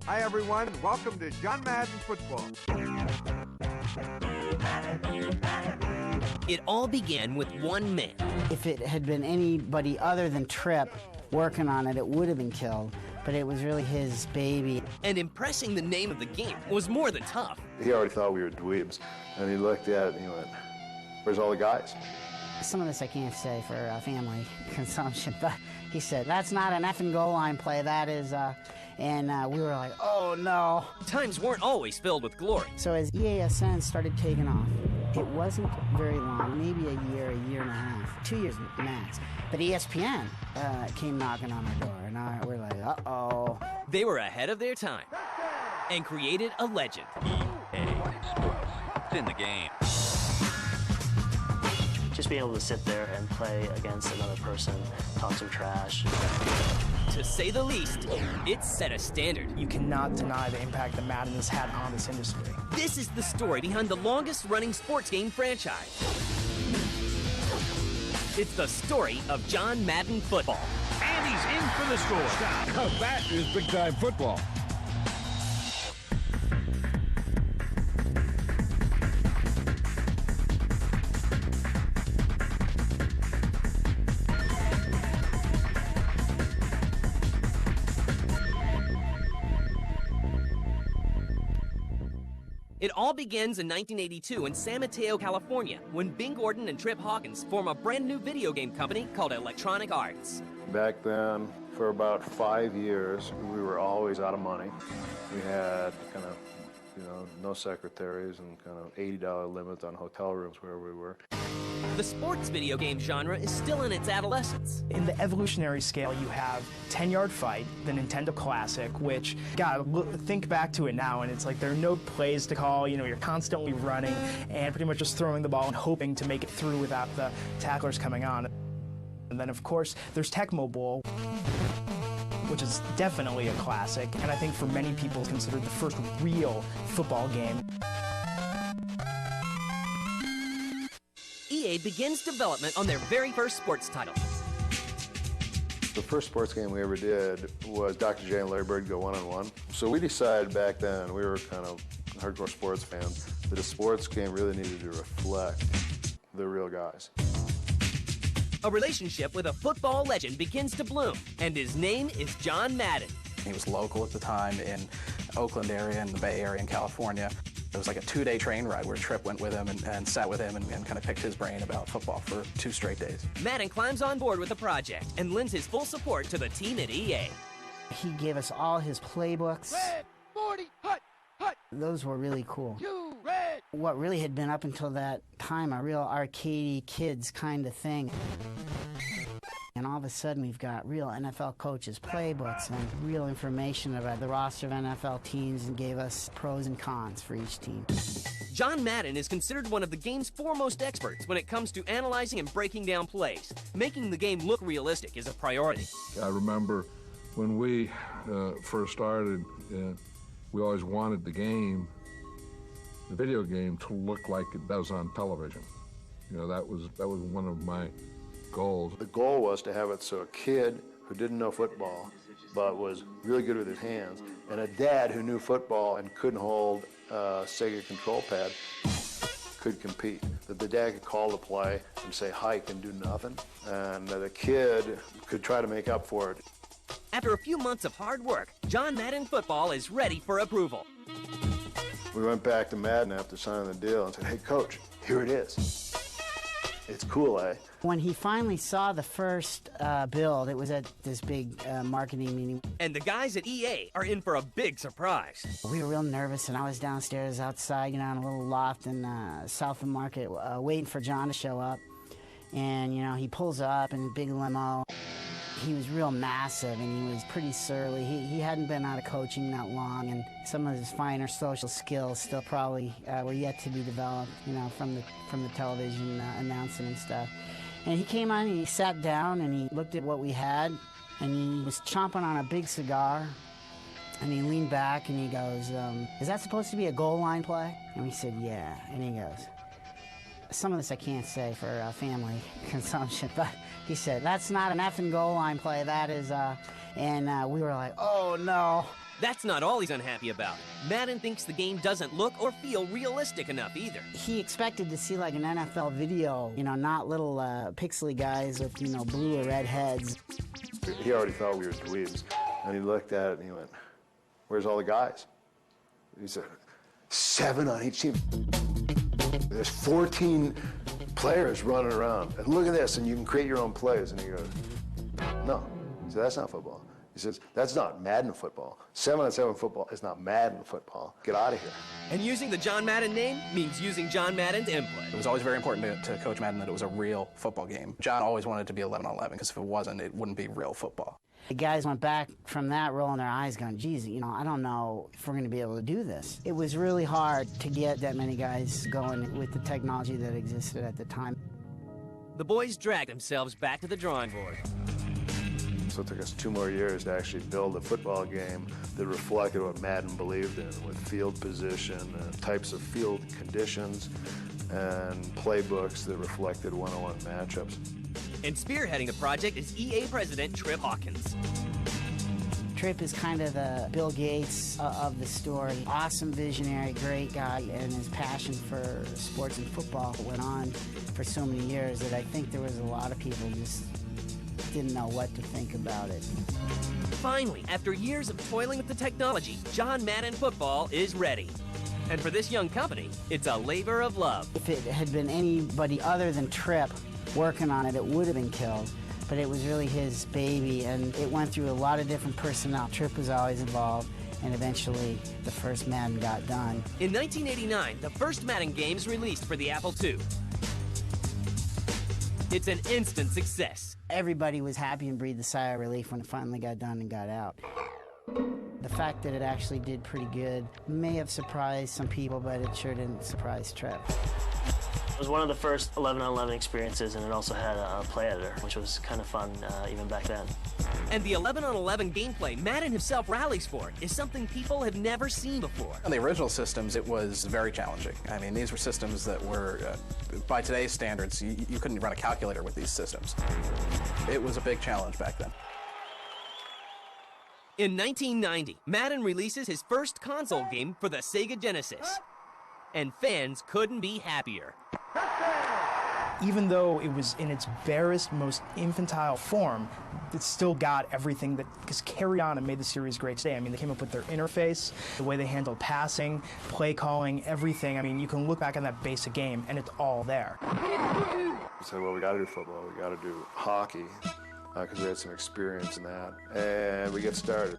Hi, everyone. Welcome to John Madden Football. It all began with one man. If it had been anybody other than Tripp working on it, it would have been killed. But it was really his baby. And impressing the name of the game was more than tough. He already thought we were dweebs. And he looked at it and he went, "Where's all the guys?" Some of this I can't say for family consumption, but he said, "That's not an effing goal line play, that is," and we were like, "Oh no." Times weren't always filled with glory. So as EASN started taking off, it wasn't very long, maybe a year and a half, 2 years max. But ESPN came knocking on our door, and we're like, uh-oh. They were ahead of their time and created a legend. EA Sports. In the game. Just being able to sit there and play against another person, talk some trash. To say the least, it set a standard. You cannot deny the impact that Madden has had on this industry. This is the story behind the longest-running sports game franchise. It's the story of John Madden Football. And he's in for the score. Now that is big-time football. It all begins in 1982 in San Mateo, California, when Bing Gordon and Trip Hawkins form a brand new video game company called Electronic Arts. Back then, for about 5 years, we were always out of money. We had kind of, no secretaries and kind of $80 limits on hotel rooms where we were. The sports video game genre is still in its adolescence. In the evolutionary scale, you have 10-Yard Fight, the Nintendo classic, which, God, think back to it now, and it's like there are no plays to call. You're constantly running and pretty much just throwing the ball and hoping to make it through without the tacklers coming on. And then, of course, there's Tecmo Bowl, which is definitely a classic, and I think for many people considered the first real football game. EA begins development on their very first sports title. The first sports game we ever did was Dr. J and Larry Bird go one-on-one. So we decided back then, we were kind of hardcore sports fans, that a sports game really needed to reflect the real guys. A relationship with a football legend begins to bloom, and his name is John Madden. He was local at the time in Oakland area and the Bay Area in California. It was like a 2-day train ride where Tripp went with him and sat with him and kind of picked his brain about football for 2 straight days. Madden climbs on board with the project and lends his full support to the team at EA. He gave us all his playbooks. Red 40, hut, hut. Those were really cool. You, red. What really had been up until that time a real arcadey kids kind of thing. And all of a sudden, we've got real NFL coaches' playbooks and real information about the roster of NFL teams, and gave us pros and cons for each team. John Madden is considered one of the game's foremost experts when it comes to analyzing and breaking down plays. Making the game look realistic is a priority. I remember when we first started, we always wanted the video game, to look like it does on television. That was one of my goals. The goal was to have it so a kid who didn't know football but was really good with his hands, and a dad who knew football and couldn't hold a Sega control pad could compete. That the dad could call the play and say hike and do nothing, and the kid could try to make up for it. After a few months of hard work, John Madden Football is ready for approval. We went back to Madden after signing the deal and said, "Hey, coach, here it is. It's cool, eh?" When he finally saw the first build, it was at this big marketing meeting. And the guys at EA are in for a big surprise. We were real nervous, and I was downstairs outside, in a little loft in South of Market, waiting for John to show up. And, he pulls up in a big limo. He was real massive, and he was pretty surly. He hadn't been out of coaching that long, and some of his finer social skills still probably were yet to be developed, from the television announcing and stuff. And he came on, and he sat down, and he looked at what we had, and he was chomping on a big cigar, and he leaned back, and he goes, "Is that supposed to be a goal line play?" And we said, "Yeah." And he goes, some of this I can't say for family consumption, but he said, "That's not an effing goal line play, that is," and we were like, "Oh no." That's not all he's unhappy about. Madden thinks the game doesn't look or feel realistic enough either. He expected to see like an NFL video, you know, not little pixely guys with, you know, blue or red heads. He already thought we were dweebs. And he looked at it and he went, "Where's all the guys?" He said, 7 on each team. There's 14 players running around. And look at this, and you can create your own plays. And he goes, "No." He said, "That's not football." He says, "That's not Madden football. 7-on-7 football is not Madden football. Get out of here." And using the John Madden name means using John Madden's input. It was always very important to Coach Madden that it was a real football game. John always wanted it to be 11-on-11, because if it wasn't, it wouldn't be real football. The guys went back from that rolling their eyes going, geez, you know, I don't know if we're going to be able to do this. It was really hard to get that many guys going with the technology that existed at the time. The boys dragged themselves back to the drawing board. So it took us 2 more years to actually build a football game that reflected what Madden believed in, with field position, types of field conditions, and playbooks that reflected one-on-one matchups. And spearheading the project is EA president Trip Hawkins. Trip is kind of the Bill Gates of the story. Awesome visionary, great guy, and his passion for sports and football went on for so many years that I think there was a lot of people just didn't know what to think about it. Finally, after years of toiling with the technology, John Madden Football is ready. And for this young company, it's a labor of love. If it had been anybody other than Trip working on it, it would have been killed. But it was really his baby, and it went through a lot of different personnel. Trip was always involved, and eventually the first Madden got done. In 1989, the first Madden games released for the Apple II. It's an instant success. Everybody was happy and breathed a sigh of relief when it finally got done and got out. The fact that it actually did pretty good may have surprised some people, but it sure didn't surprise Trip. It was one of the first 11-on-11 experiences, and it also had a play editor, which was kind of fun even back then. And the 11-on-11 gameplay Madden himself rallies for is something people have never seen before. On the original systems, it was very challenging. I mean, these were systems that were, by today's standards, you couldn't run a calculator with these systems. It was a big challenge back then. In 1990, Madden releases his first console game for the Sega Genesis. And fans couldn't be happier. Even though it was in its barest, most infantile form, it still got everything that just carried on and made the series great today. I mean, they came up with their interface, the way they handled passing, play calling, everything. I mean, you can look back on that basic game, and it's all there. We said, well, we got to do football, we got to do hockey, because we had some experience in that, and we get started.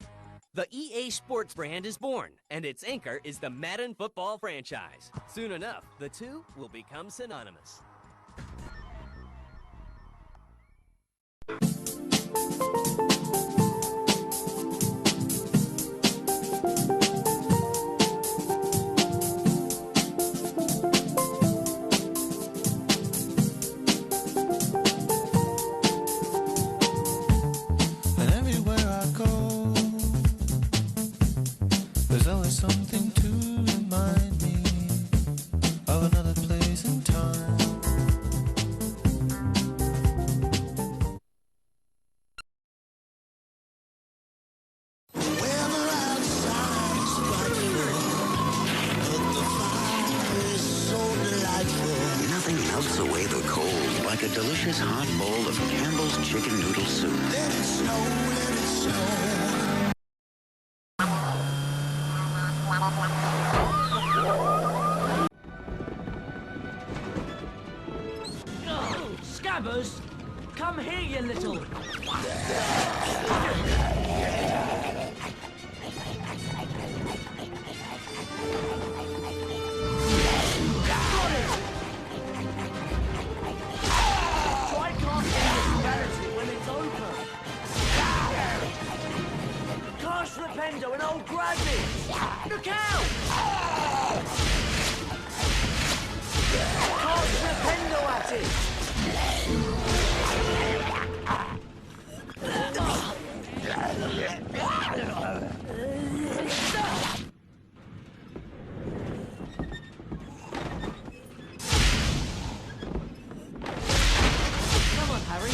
The EA Sports brand is born, and its anchor is the Madden football franchise. Soon enough, the two will become synonymous. There's always something to remind me of another place and time. Weather outside is frightful, but the fire is so delightful. Nothing melts away the cold like a delicious hot bowl of Campbell's chicken noodle soup. Let it snow, let it snow. Oh, Scabbers! Come here, you little... Try casting this reality when it's over. Cast Rependo and I'll grab it! Look out! Cast Rependo at it! Come on, Harry.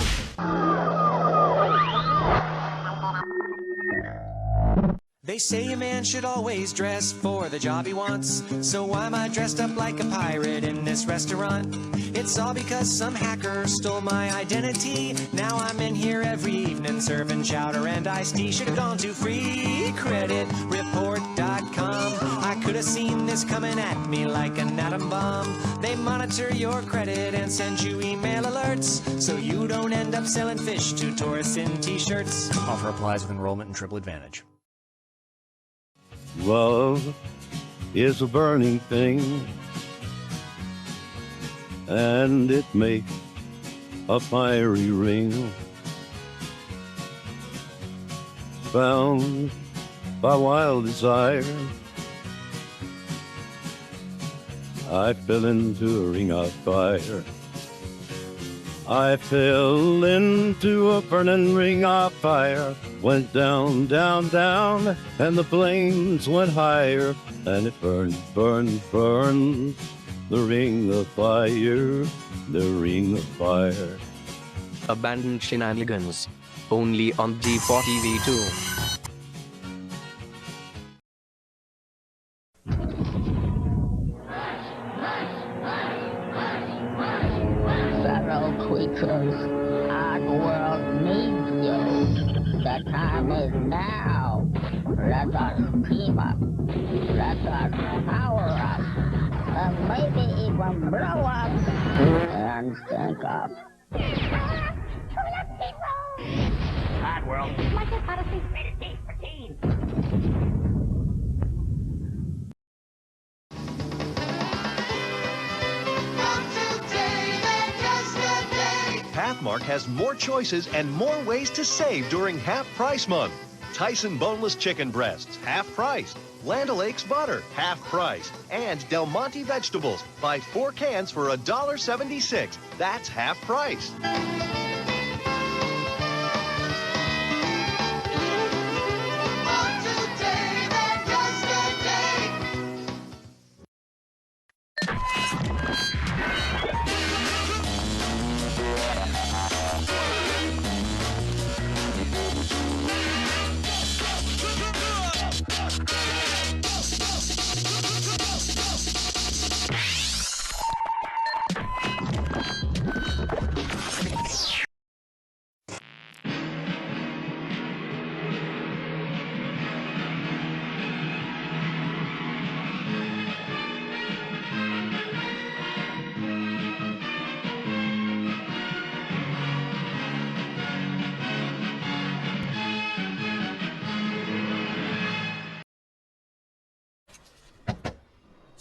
They say a man should always dress for the job he wants. So why am I dressed up like a pirate in this restaurant? It's all because some hacker stole my identity. Now I'm in here every evening serving chowder and iced tea. Should have gone to freecreditreport.com. I could have seen this coming at me like an atom bomb. They monitor your credit and send you email alerts, so you don't end up selling fish to tourists in t-shirts. Offer applies with enrollment and triple advantage. Love is a burning thing, and it makes a fiery ring. Bound by wild desire, I fell into a ring of fire. I fell into a burning ring of fire. Went down, down, down, and the flames went higher. And it burned, burned, burned, the ring of fire, the ring of fire. Abandoned Shenanigans, only on G4 TV2. Fellow creatures, our world needs you. The time is now. Let us team up. Let us power up. And maybe even blow up. And think up. Hard world. Like a Odyssey Meditate routine. Pathmark has more choices and more ways to save during Half Price Month. Tyson boneless chicken breasts, half price. Land O'Lakes butter, half price. And Del Monte vegetables. Buy 4 cans for $1.76. That's half price.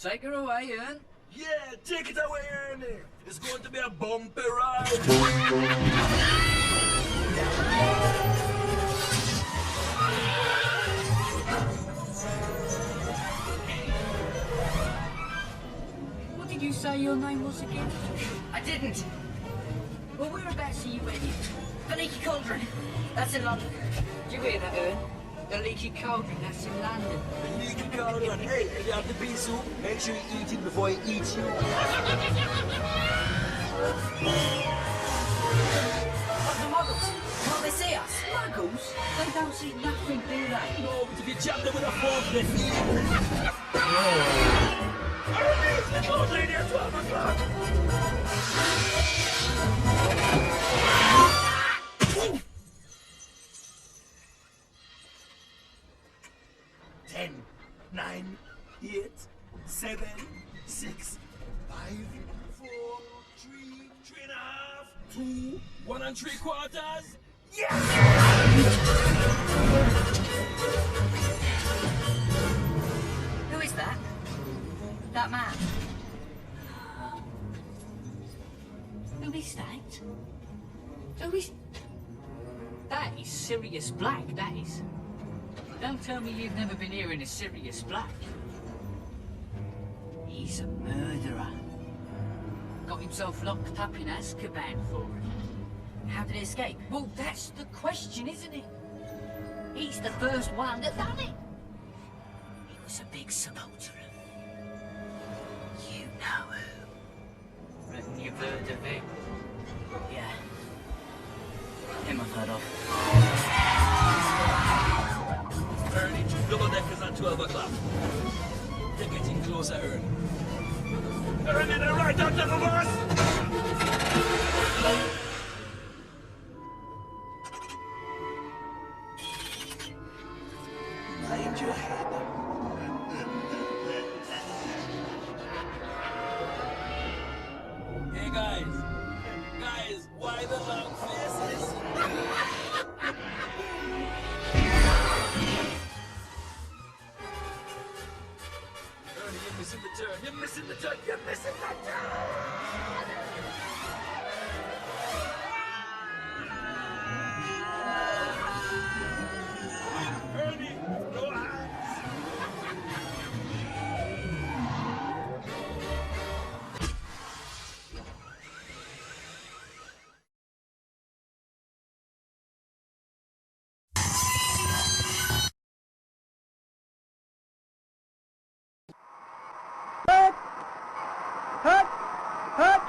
Take her away, Ian. Yeah, take it away, Ernie. It's going to be a bumpy ride. What did you say your name was again? I didn't. Well, whereabouts are you headed? The Leaky Cauldron. That's in London. Do you hear that, Ian? The Leaky Cauldron, that's in London. The Leaky Cauldron. Hey, if you have the pea soup, make sure you eat it before you eat you. But the muggles, can't they see us? Muggles? They don't see nothing, do they? No, but if you jab them with a fork, they see the clothes lady at 12 o'clock. 10, 9, 8, 7, 6, 5, 4, 3, 3.5, 2, 1 3/4. Yes! Who is that? That man? Who is that? Who is... That is Sirius Black, that is. Don't tell me you've never been hearing of Sirius Black. He's a murderer. Got himself locked up in Azkaban for it. How did he escape? Well, that's the question, isn't it? He's the first one that done it. He was a big supporter of... You know who. Reckon you've heard of him? Yeah. Him I've heard of. Ernie, double deckers at 12 o'clock. They're getting closer, Ernie. Ernie, they're right on top of us! Mind your head. Hey guys, why the long faces? Ernie, you're missing the turn, you're missing the turn, you're missing the turn! Ernie, no hands!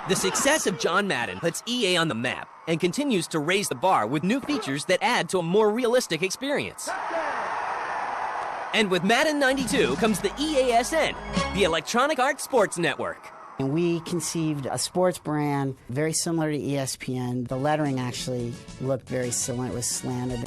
The success of John Madden puts EA on the map and continues to raise the bar with new features that add to a more realistic experience. And with Madden 92 comes the EASN, the Electronic Arts Sports Network. And we conceived a sports brand very similar to ESPN. The lettering actually looked very similar. It was slanted.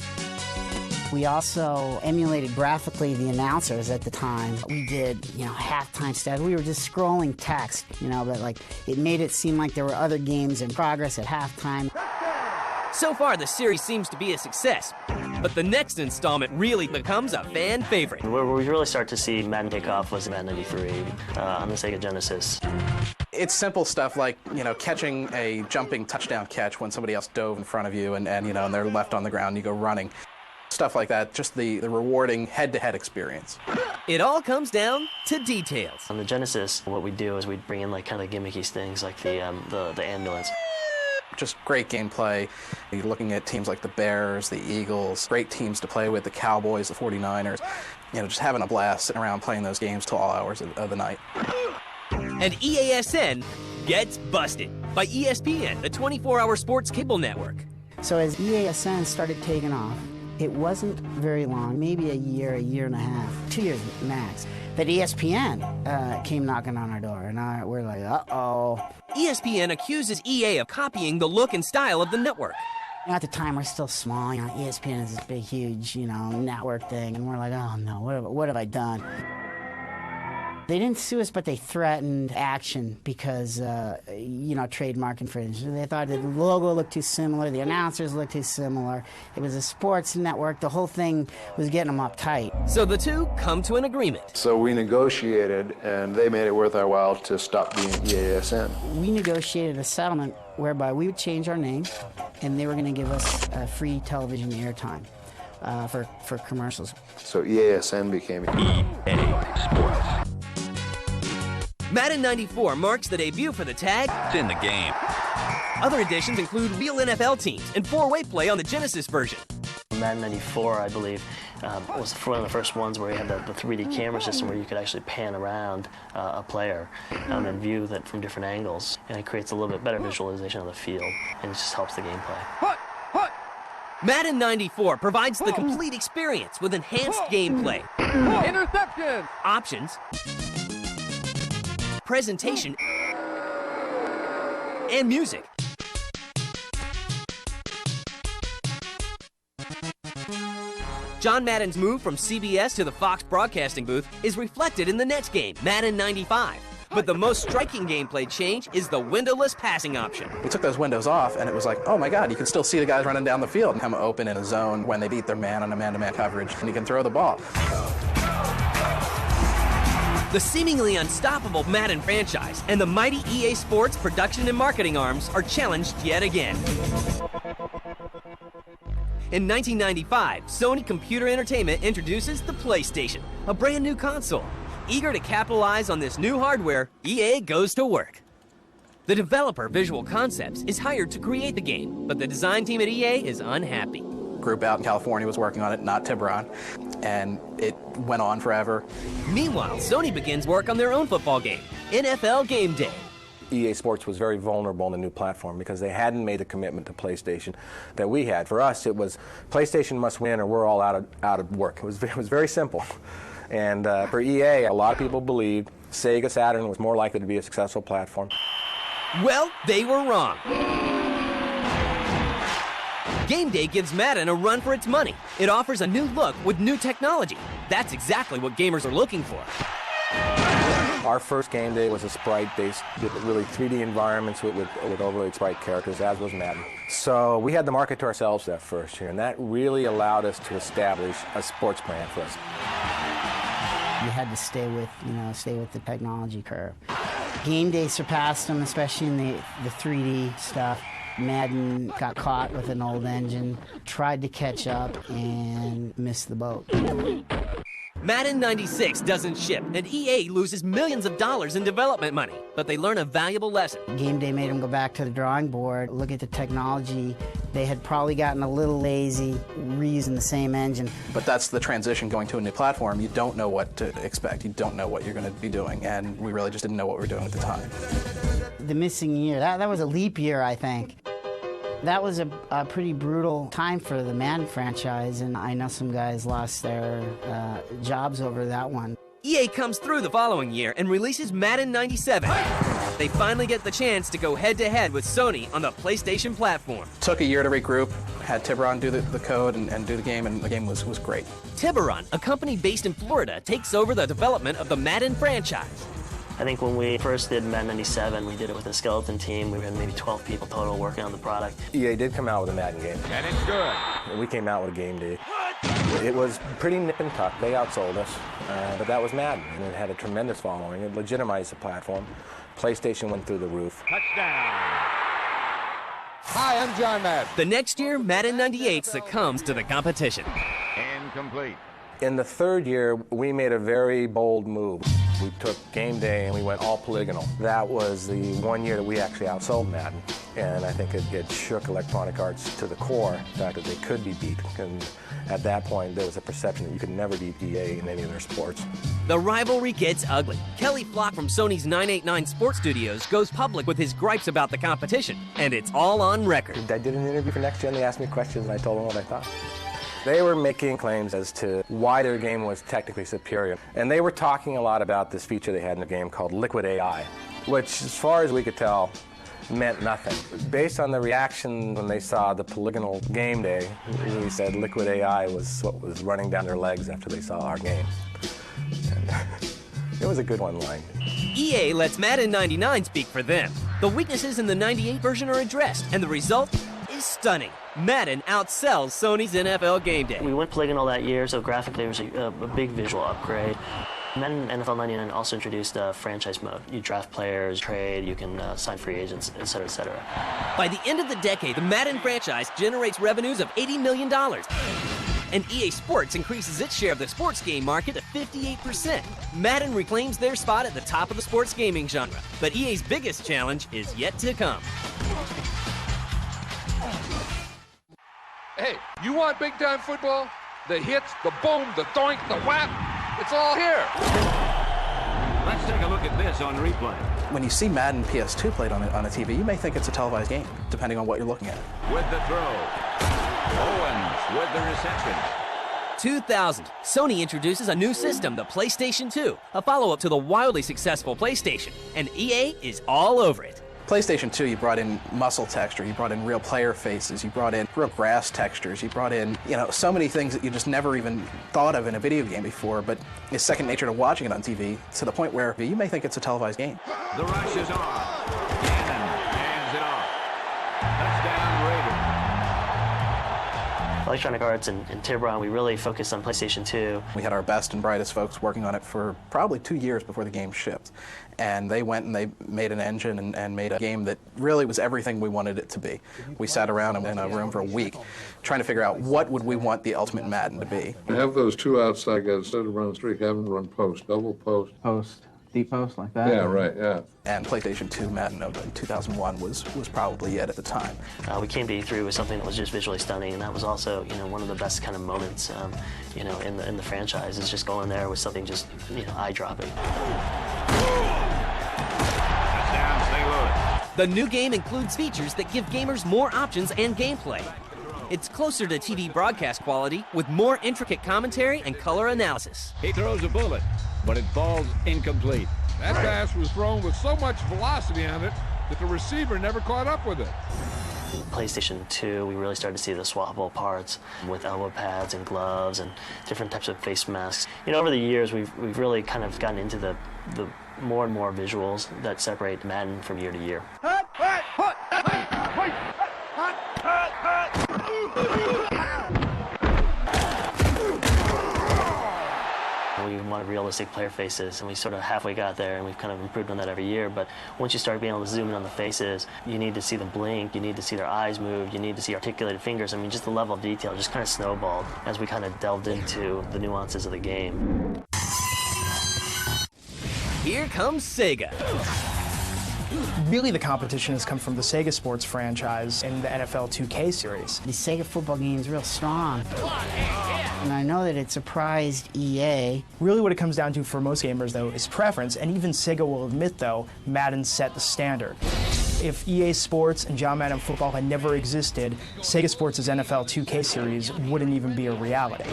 We also emulated graphically the announcers at the time. We did, halftime stats. We were just scrolling text, but like it made it seem like there were other games in progress at halftime. So far, the series seems to be a success, but the next installment really becomes a fan favorite. Where we really start to see Madden take off was Madden 93 on the Sega Genesis. It's simple stuff like, catching a jumping touchdown catch when somebody else dove in front of you and they're left on the ground and you go running. Stuff like that, just the rewarding head-to-head experience. It all comes down to details. On the Genesis, what we do is we bring in like kind of gimmicky things like the ambulance. Just great gameplay. You're looking at teams like the Bears, the Eagles, great teams to play with, the Cowboys, the 49ers. Just having a blast sitting around playing those games till all hours of the night. And EASN gets busted by ESPN, the 24-hour sports cable network. So as EASN started taking off, it wasn't very long, maybe a year and a half, 2 years max, that ESPN came knocking on our door, and we're like, uh-oh. ESPN accuses EA of copying the look and style of the network. At the time, we're still small. ESPN is this big, huge, network thing, and we're like, oh no, what have I done? They didn't sue us, but they threatened action because, trademark infringement. They thought the logo looked too similar, the announcers looked too similar. It was a sports network. The whole thing was getting them uptight. So the two come to an agreement. So we negotiated, and they made it worth our while to stop being EASN. We negotiated a settlement whereby we would change our name, and they were going to give us free television airtime for commercials. So EASN became EA Sports. Madden 94 marks the debut for the tag. It's in the game. Other additions include real NFL teams and four-way play on the Genesis version. Madden 94, I believe, was one of the first ones where you had the 3D camera system where you could actually pan around a player and view that from different angles. And it creates a little bit better visualization of the field, and it just helps the gameplay. Madden 94 provides the complete experience with enhanced gameplay, Interception! options, presentation, and music. John Madden's move from CBS to the Fox broadcasting booth is reflected in the next game, Madden 95. But the most striking gameplay change is the windowless passing option. We took those windows off, and it was like, oh my God, you can still see the guys running down the field and come open in a zone when they beat their man on a man-to-man coverage, and you can throw the ball. The seemingly unstoppable Madden franchise and the mighty EA Sports production and marketing arms are challenged yet again. In 1995, Sony Computer Entertainment introduces the PlayStation, a brand new console. Eager to capitalize on this new hardware, EA goes to work. The developer, Visual Concepts, is hired to create the game, but the design team at EA is unhappy. Group out in California was working on it, not Tiburon, and it went on forever. Meanwhile, Sony begins work on their own football game, NFL Game Day. EA Sports was very vulnerable in the new platform because they hadn't made the commitment to PlayStation that we had. For us, it was PlayStation must win or we're all out of work. It was very simple. And for EA, a lot of people believed Sega Saturn was more likely to be a successful platform. Well, they were wrong. Game Day gives Madden a run for its money. It offers a new look with new technology. That's exactly what gamers are looking for. Our first Game Day was a sprite-based, really 3D environments with overlaid sprite characters, as was Madden. So we had the market to ourselves that first year, and that really allowed us to establish a sports brand for us. You had to stay with the technology curve. Game Day surpassed them, especially in the 3D stuff. Madden got caught with an old engine, tried to catch up, and missed the boat. Madden 96 doesn't ship, and EA loses millions of dollars in development money. But they learn a valuable lesson. Game Day made them go back to the drawing board, look at the technology. They had probably gotten a little lazy, reusing the same engine. But that's the transition going to a new platform. You don't know what to expect. You don't know what you're going to be doing, and we really just didn't know what we were doing at the time. The missing year, that was a leap year, I think. That was a pretty brutal time for the Madden franchise, and I know some guys lost their jobs over that one. EA comes through the following year and releases Madden 97. They finally get the chance to go head-to-head with Sony on the PlayStation platform. Took a year to regroup, had Tiburon do the code and do the game, and the game was great. Tiburon, a company based in Florida, takes over the development of the Madden franchise. I think when we first did Madden 97, we did it with a skeleton team. We had maybe 12 people total working on the product. EA did come out with a Madden game. And it's good. And we came out with a Game Day. It was pretty nip and tuck. They outsold us, but that was Madden, and it had a tremendous following. It legitimized the platform. PlayStation went through the roof. Touchdown. Hi, I'm John Madden. The next year, Madden 98 succumbs to the competition. Incomplete. In the third year, we made a very bold move. We took Game Day and we went all polygonal. That was the one year that we actually outsold Madden. And I think it shook Electronic Arts to the core, the fact that they could be beat. And at that point, there was a perception that you could never beat EA in any of their sports. The rivalry gets ugly. Kelly Flock from Sony's 989 Sports Studios goes public with his gripes about the competition, and it's all on record. I did an interview for Next Gen. They asked me questions, and I told them what I thought. They were making claims as to why their game was technically superior. And they were talking a lot about this feature they had in the game called Liquid AI, which, as far as we could tell, meant nothing. Based on the reaction when they saw the polygonal Game Day, we said Liquid AI was what was running down their legs after they saw our game. And it was a good one line. EA lets Madden 99 speak for them. The weaknesses in the 98 version are addressed, and the result is stunning. Madden outsells Sony's NFL Game Day. We went polygonal that year, so graphically there was a big visual upgrade. Madden NFL 99 also introduced a franchise mode. You draft players, trade, you can sign free agents, etc., etc. By the end of the decade, the Madden franchise generates revenues of $80 million. And EA Sports increases its share of the sports game market to 58%. Madden reclaims their spot at the top of the sports gaming genre. But EA's biggest challenge is yet to come. Hey, you want big-time football? The hits, the boom, the doink, the whap, it's all here. Let's take a look at this on replay. When you see Madden PS2 played on a TV, you may think it's a televised game, depending on what you're looking at. With the throw. Owens with the reception. 2000, Sony introduces a new system, the PlayStation 2, a follow-up to the wildly successful PlayStation, and EA is all over it. PlayStation 2, you brought in muscle texture, you brought in real player faces, you brought in real grass textures, you brought in, so many things that you just never even thought of in a video game before, but it's second nature to watching it on TV, to the point where you may think it's a televised game. The rush is on. Gannon hands it off. Touchdown Raiders. Electronic Arts and Tiburon, we really focused on PlayStation 2. We had our best and brightest folks working on it for probably 2 years before the game shipped. And they went and they made an engine and made a game that really was everything we wanted it to be. We sat around in a room for a week trying to figure out what would we want the ultimate Madden to be. Have those two outside guys, instead of run three, have them run post, double post. Post, deep post like that? Yeah, right, yeah. And PlayStation 2 Madden in 2001 was probably it at the time. We came to E3 with something that was just visually stunning, and that was also, one of the best kind of moments, in the franchise, is just going there with something just, eye-dropping. Touchdown The new game includes features that give gamers more options and gameplay. It's closer to TV broadcast quality with more intricate commentary and color analysis. He throws a bullet, but it falls incomplete. That pass was thrown with so much velocity on it that the receiver never caught up with it. PlayStation 2, we really started to see the swappable parts with elbow pads and gloves and different types of face masks. You know, over the years, we've really kind of gotten into the more and more visuals that separate Madden from year to year. We wanted realistic player faces, and we sort of halfway got there, and we've kind of improved on that every year. But once you start being able to zoom in on the faces, you need to see them blink, you need to see their eyes move, you need to see articulated fingers. I mean, just the level of detail just kind of snowballed as we kind of delved into the nuances of the game. Here comes Sega. Really, the competition has come from the Sega Sports franchise and the NFL 2K series. The Sega football game is real strong. And I know that it surprised EA. Really what it comes down to for most gamers, though, is preference, and even Sega will admit, though, Madden set the standard. If EA Sports and John Madden Football had never existed, Sega Sports' NFL 2K series wouldn't even be a reality.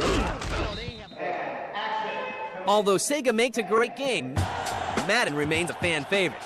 Although Sega makes a great game, Madden remains a fan favorite.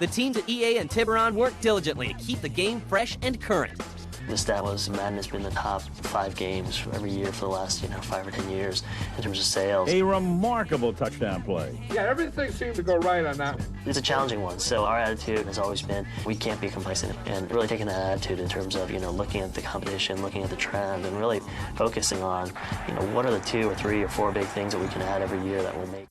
The teams at EA and Tiburon work diligently to keep the game fresh and current. The stat was Madden has been the top 5 games every year for the last 5 or 10 years in terms of sales. A remarkable touchdown play. Yeah, everything seemed to go right on that one. It's a challenging one, so our attitude has always been we can't be complacent, and really taking that attitude in terms of looking at the competition, looking at the trend, and really focusing on what are the 2 or 3 or 4 big things that we can add every year that will make.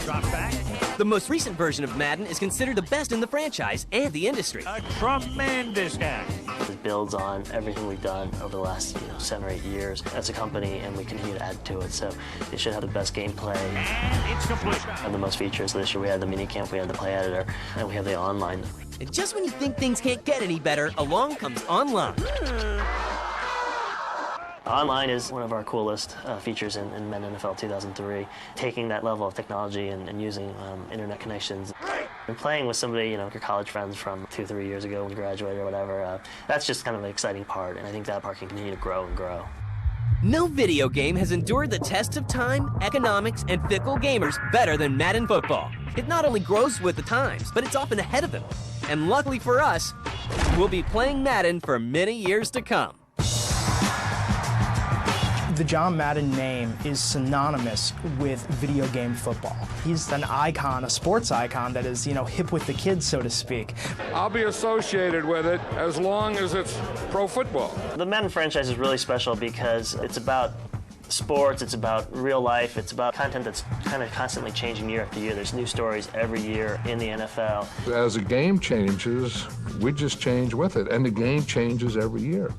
Drop back. The most recent version of Madden is considered the best in the franchise and the industry. A tremendous catch. It builds on everything we've done over the last 7 or 8 years as a company, and we continue to add to it. So it should have the best gameplay. And it's complete. And the most features. This year we had the minicamp, we had the play editor, and we have the online. And just when you think things can't get any better, along comes online. Online is one of our coolest features in Madden NFL 2003. Taking that level of technology and using internet connections and playing with somebody, your college friends from 2 or 3 years ago when you graduated or whatever, that's just kind of an exciting part, and I think that part can continue to grow and grow. No video game has endured the test of time, economics, and fickle gamers better than Madden Football. It not only grows with the times, but it's often ahead of them. And luckily for us, we'll be playing Madden for many years to come. The John Madden name is synonymous with video game football. He's an icon, a sports icon that is, hip with the kids, so to speak. I'll be associated with it as long as it's pro football. The Madden franchise is really special because it's about sports, it's about real life, it's about content that's kind of constantly changing year after year. There's new stories every year in the NFL. As the game changes, we just change with it, and the game changes every year.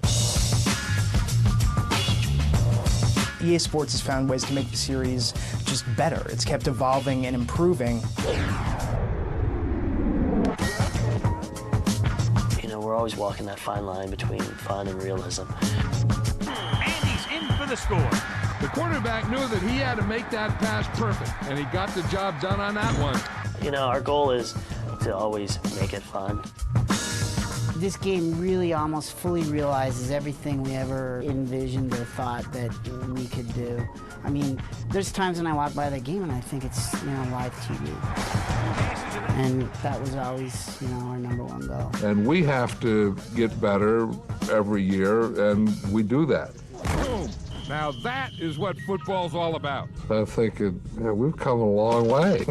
EA Sports has found ways to make the series just better. It's kept evolving and improving. We're always walking that fine line between fun and realism. And he's in for the score. The quarterback knew that he had to make that pass perfect, and he got the job done on that one. Our goal is to always make it fun. This game really almost fully realizes everything we ever envisioned or thought that we could do. I mean, there's times when I walk by the game and I think it's, live TV. And that was always, our #1 goal. And we have to get better every year, and we do that. Boom! Now that is what football's all about. I think we've come a long way.